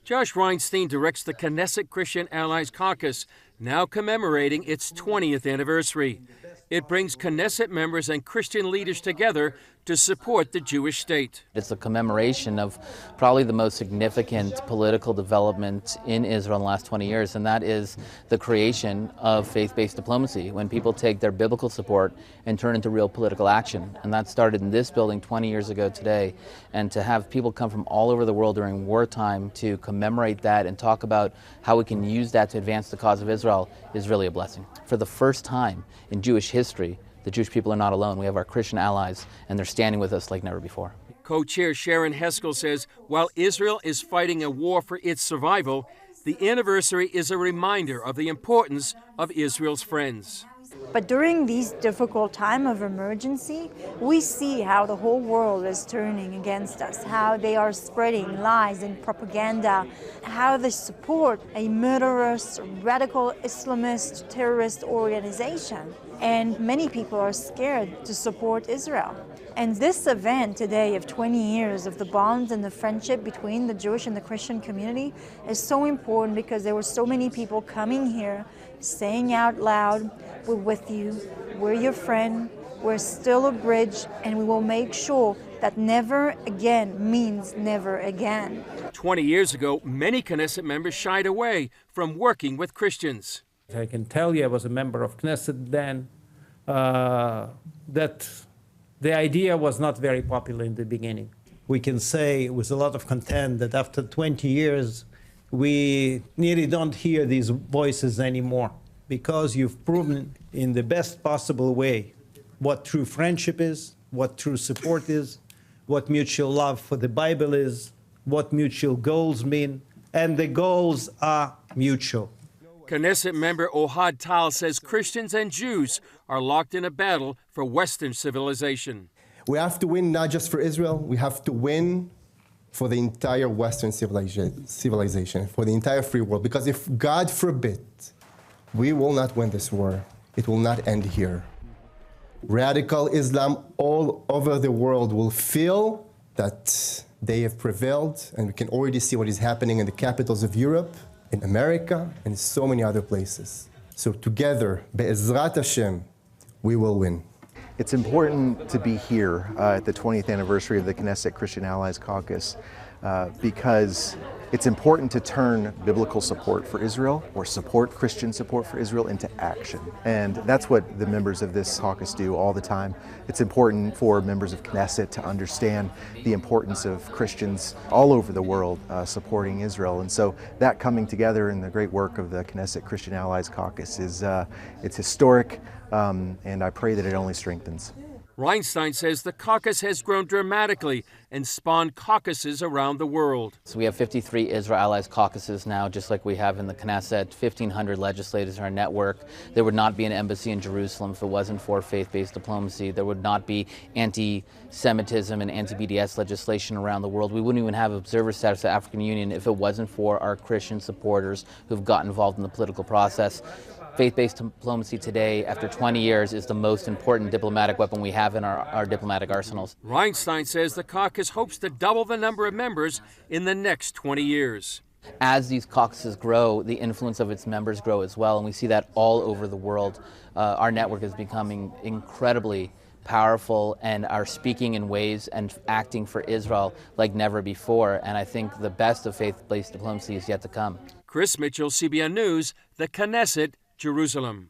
Josh Reinstein directs the Knesset Christian Allies Caucus, now commemorating its 20th anniversary. It brings Knesset members and Christian leaders together to support the Jewish state. It's a commemoration of probably the most significant political development in Israel in the last 20 years, and that is the creation of faith-based diplomacy, when people take their biblical support and turn into real political action. And that started in this building 20 years ago today. And to have people come from all over the world during wartime to commemorate that and talk about how we can use that to advance the cause of Israel is really a blessing. For the first time in Jewish history, the Jewish people are not alone. We have our Christian allies, and they're standing with us like never before. Co-chair Sharon Heskel says while Israel is fighting a war for its survival, the anniversary is a reminder of the importance of Israel's friends. But during these difficult times of emergency, we see how the whole world is turning against us, how they are spreading lies and propaganda, how they support a murderous, radical Islamist terrorist organization. And many people are scared to support Israel. And this event today of 20 years of the bonds and the friendship between the Jewish and the Christian community is so important because there were so many people coming here saying out loud, "We're with you, we're your friend, we're still a bridge, and we will make sure that never again means never again." 20 years ago, many Knesset members shied away from working with Christians. I can tell you, I was a member of Knesset then, that the idea was not very popular in the beginning. We can say with a lot of content that after 20 years, we nearly don't hear these voices anymore, because you've proven in the best possible way what true friendship is, what true support is, what mutual love for the Bible is, what mutual goals mean, and the goals are mutual. Knesset member Ohad Tal says Christians and Jews are locked in a battle for Western civilization. We have to win not just for Israel, we have to win for the entire Western civilization, for the entire free world. Because if, God forbid, we will not win this war, it will not end here. Radical Islam all over the world will feel that they have prevailed, and we can already see what is happening in the capitals of Europe, in America, and so many other places. So together, Be'ezrat Hashem, we will win. It's important to be here at the 20th anniversary of the Knesset Christian Allies Caucus because it's important to turn biblical support for Israel or Christian support for Israel into action. And that's what the members of this caucus do all the time. It's important for members of Knesset to understand the importance of Christians all over the world supporting Israel. And so that coming together in the great work of the Knesset Christian Allies Caucus is it's historic, and I pray that it only strengthens. Reinstein says the caucus has grown dramatically and spawned caucuses around the world. So we have 53 Israel Allies Caucuses now, just like we have in the Knesset, 1,500 legislators in our network. There would not be an embassy in Jerusalem if it wasn't for faith-based diplomacy. There would not be anti-Semitism and anti-BDS legislation around the world. We wouldn't even have observer status of the African Union if it wasn't for our Christian supporters who've got involved in the political process. Faith-based diplomacy today, after 20 years, is the most important diplomatic weapon we have in our diplomatic arsenals. Reinstein says the caucus hopes to double the number of members in the next 20 years. As these caucuses grow, the influence of its members grow as well, and we see that all over the world. Our network is becoming incredibly powerful and are speaking in ways and acting for Israel like never before, and I think the best of faith-based diplomacy is yet to come. Chris Mitchell, CBN News, the Knesset, Jerusalem.